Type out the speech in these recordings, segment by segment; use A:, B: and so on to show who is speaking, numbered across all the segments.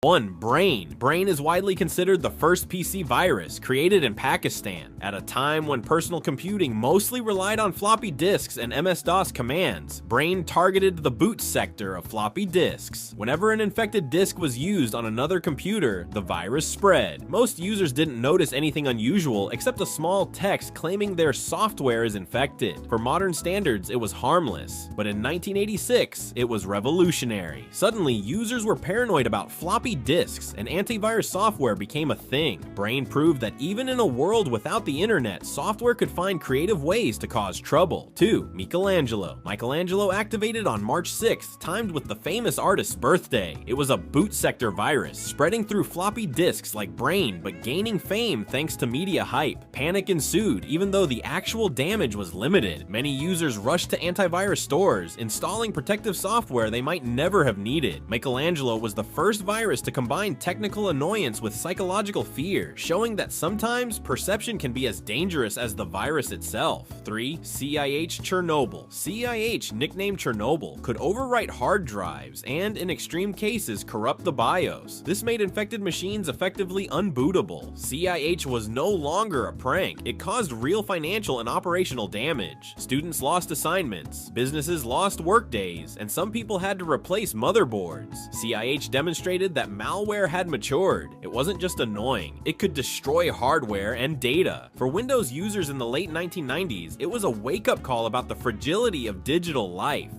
A: 1. Brain. Brain is widely considered the first PC virus, created in Pakistan, at a time when personal computing mostly relied on floppy disks and MS-DOS commands. Brain targeted the boot sector of floppy disks. Whenever an infected disk was used on another computer, the virus spread. Most users didn't notice anything unusual except a small text claiming their software is infected. For modern standards, it was harmless, but in 1986, it was revolutionary. Suddenly, users were paranoid about floppy disks, and antivirus software became a thing. Brain proved that even in a world without the internet, software could find creative ways to cause trouble. 2. Michelangelo. Michelangelo activated on March 6th, timed with the famous artist's birthday. It was a boot sector virus, spreading through floppy disks like Brain, but gaining fame thanks to media hype. Panic ensued, even though the actual damage was limited. Many users rushed to antivirus stores, installing protective software they might never have needed. Michelangelo was the first virus to combine technical annoyance with psychological fear, showing that sometimes perception can be as dangerous as the virus itself. 3. CIH Chernobyl. CIH, nicknamed Chernobyl, could overwrite hard drives and, in extreme cases, corrupt the BIOS. This made infected machines effectively unbootable. CIH was no longer a prank. It caused real financial and operational damage. Students lost assignments, businesses lost workdays, and some people had to replace motherboards. CIH demonstrated that malware had matured. It wasn't just annoying, it could destroy hardware and data. For Windows users in the late 1990s, it was a wake-up call about the fragility of digital life.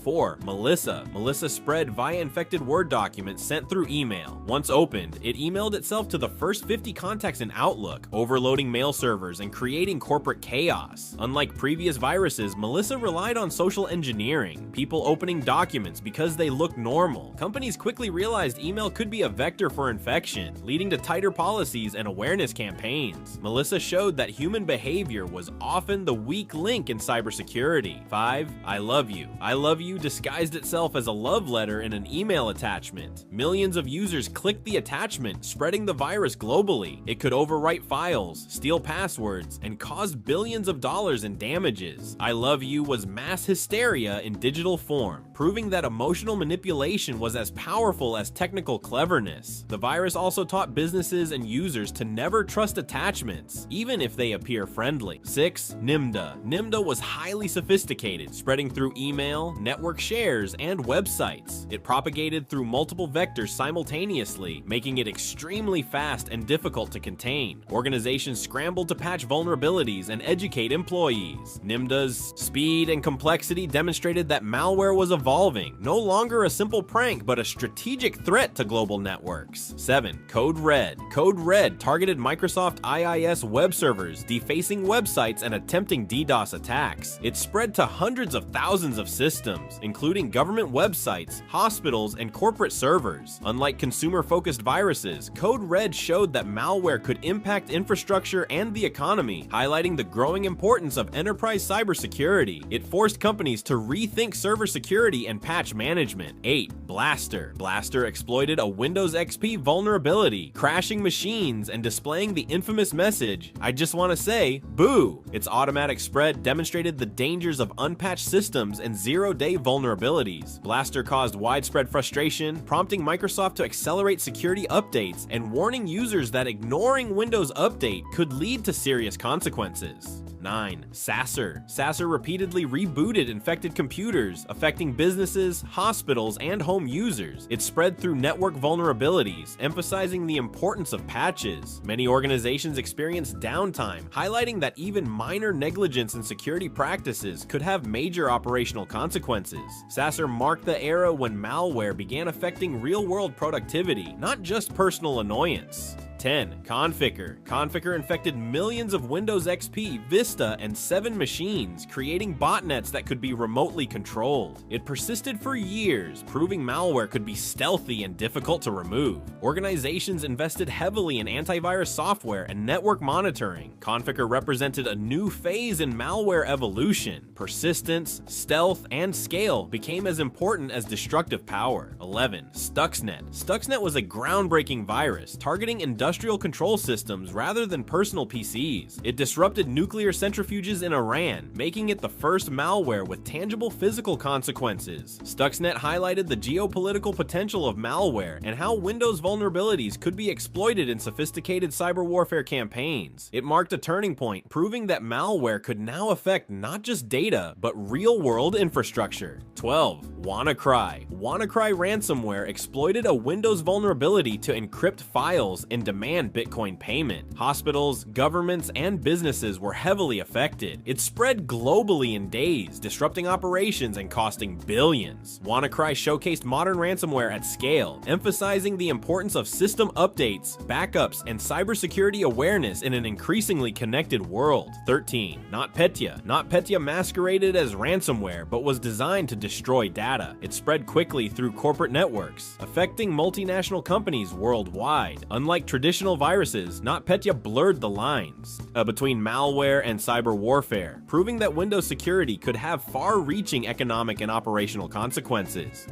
A: 4. Melissa. Melissa spread via infected Word documents sent through email. Once opened, it emailed itself to the first 50 contacts in Outlook, overloading mail servers and creating corporate chaos. Unlike previous viruses, Melissa relied on social engineering, people opening documents because they looked normal. Companies quickly realized email could be a vector for infection, leading to tighter policies and awareness campaigns. Melissa showed that human behavior was often the weak link in cybersecurity. 5. I love you. I love you disguised itself as a love letter in an email attachment. Millions of users clicked the attachment, spreading the virus globally. It could overwrite files, steal passwords, and cause billions of dollars in damages. I love you was mass hysteria in digital form, proving that emotional manipulation was as powerful as technical cleverness. The virus also taught businesses and users to never trust attachments, even if they appear friendly. 6. Nimda. Nimda was highly sophisticated, spreading through email, network shares, and websites. It propagated through multiple vectors simultaneously, making it extremely fast and difficult to contain. Organizations scrambled to patch vulnerabilities and educate employees. Nimda's speed and complexity demonstrated that malware was evolving, no longer a simple prank, but a strategic threat to global networks. 7. Code Red. Code Red targeted Microsoft IIS web servers, defacing websites and attempting DDoS attacks. It spread to hundreds of thousands of systems, including government websites, hospitals, and corporate servers. Unlike consumer-focused viruses, Code Red showed that malware could impact infrastructure and the economy, highlighting the growing importance of enterprise cybersecurity. It forced companies to rethink server security and patch management. 8. Blaster. Blaster exploited a Windows XP vulnerability, crashing machines and displaying the infamous message, "I just want to say, boo." Its automatic spread demonstrated the dangers of unpatched systems and zero-day vulnerabilities. Blaster caused widespread frustration, prompting Microsoft to accelerate security updates and warning users that ignoring Windows Update could lead to serious consequences. 9. Sasser. Sasser repeatedly rebooted infected computers, affecting businesses, hospitals, and home users. It spread through network vulnerabilities, emphasizing the importance of patches. Many organizations experienced downtime, highlighting that even minor negligence in security practices could have major operational consequences. Sasser marked the era when malware began affecting real-world productivity, not just personal annoyance. 10. Conficker. Conficker infected millions of Windows XP, Vista, and 7 machines, creating botnets that could be remotely controlled. It persisted for years, proving malware could be stealthy and difficult to remove. Organizations invested heavily in antivirus software and network monitoring. Conficker represented a new phase in malware evolution. Persistence, stealth, and scale became as important as destructive power. 11. Stuxnet. Stuxnet was a groundbreaking virus targeting industrial industrial control systems rather than personal PCs. It disrupted nuclear centrifuges in Iran, making it the first malware with tangible physical consequences. Stuxnet highlighted the geopolitical potential of malware and how Windows vulnerabilities could be exploited in sophisticated cyber warfare campaigns. It marked a turning point, proving that malware could now affect not just data, but real-world infrastructure. 12. WannaCry. WannaCry ransomware exploited a Windows vulnerability to encrypt files and demand Bitcoin payment. Hospitals, governments, and businesses were heavily affected. It spread globally in days, disrupting operations and costing billions. WannaCry showcased modern ransomware at scale, emphasizing the importance of system updates, backups, and cybersecurity awareness in an increasingly connected world. 13. NotPetya. NotPetya masqueraded as ransomware, but was designed to destroy data. It spread quickly through corporate networks, affecting multinational companies worldwide. Unlike traditional viruses, NotPetya blurred the lines between malware and cyber warfare, proving that Windows security could have far-reaching economic and operational consequences.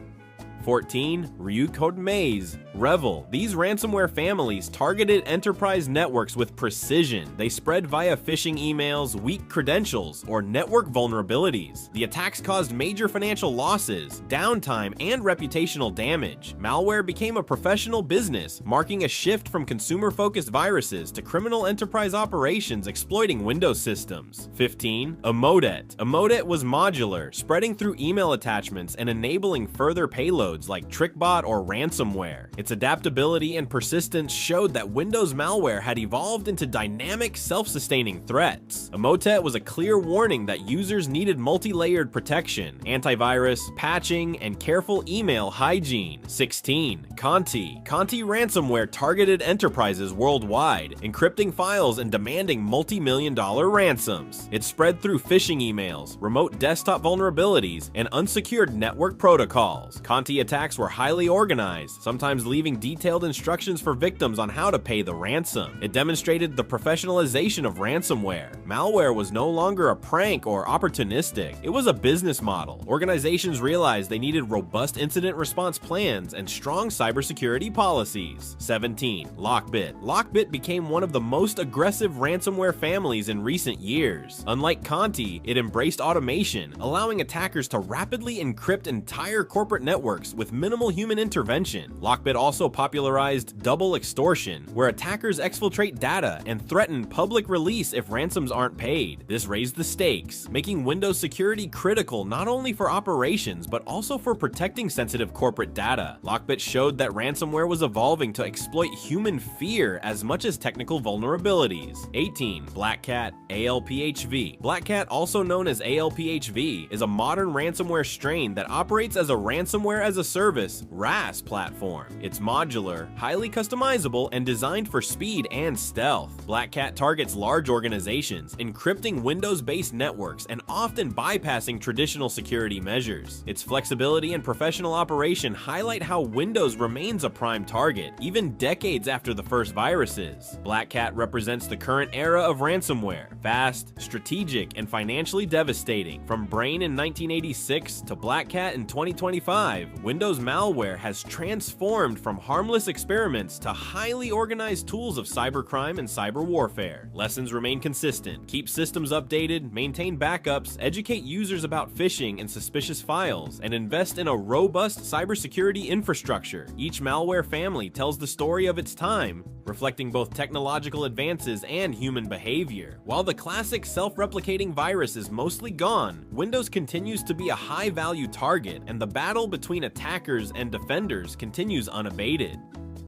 A: 14. Ryuk Maze. Revel. These ransomware families targeted enterprise networks with precision. They spread via phishing emails, weak credentials, or network vulnerabilities. The attacks caused major financial losses, downtime, and reputational damage. Malware became a professional business, marking a shift from consumer-focused viruses to criminal enterprise operations exploiting Windows systems. 15. Emotet. Emotet was modular, spreading through email attachments and enabling further payloads like TrickBot or ransomware. Its adaptability and persistence showed that Windows malware had evolved into dynamic, self-sustaining threats. Emotet was a clear warning that users needed multi-layered protection, antivirus, patching, and careful email hygiene. 16. Conti. Conti ransomware targeted enterprises worldwide, encrypting files and demanding multi-million-dollar ransoms. It spread through phishing emails, remote desktop vulnerabilities, and unsecured network protocols. Conti attacks were highly organized, sometimes leaving detailed instructions for victims on how to pay the ransom. It demonstrated the professionalization of ransomware. Malware was no longer a prank or opportunistic. It was a business model. Organizations realized they needed robust incident response plans and strong cybersecurity policies. 17. Lockbit. Lockbit became one of the most aggressive ransomware families in recent years. Unlike Conti, it embraced automation, allowing attackers to rapidly encrypt entire corporate networks with minimal human intervention. Lockbit also popularized double extortion, where attackers exfiltrate data and threaten public release if ransoms aren't paid. This raised the stakes, making Windows security critical not only for operations but also for protecting sensitive corporate data. Lockbit showed that ransomware was evolving to exploit human fear as much as technical vulnerabilities. 18. Black Cat ALPHV. Black Cat, also known as ALPHV, is a modern ransomware strain that operates as a ransomware as a service RaaS platform. It's modular, highly customizable, and designed for speed and stealth. Black Cat targets large organizations, encrypting Windows-based networks and often bypassing traditional security measures. Its flexibility and professional operation highlight how Windows remains a prime target, even decades after the first viruses. Black Cat represents the current era of ransomware, fast, strategic, and financially devastating. From Brain in 1986 to Black Cat in 2025, Windows malware has transformed from harmless experiments to highly organized tools of cybercrime and cyber warfare. Lessons remain consistent: keep systems updated, maintain backups, educate users about phishing and suspicious files, and invest in a robust cybersecurity infrastructure. Each malware family tells the story of its time, reflecting both technological advances and human behavior. While the classic self-replicating virus is mostly gone, Windows continues to be a high-value target, and the battle between attackers and defenders continues unabated.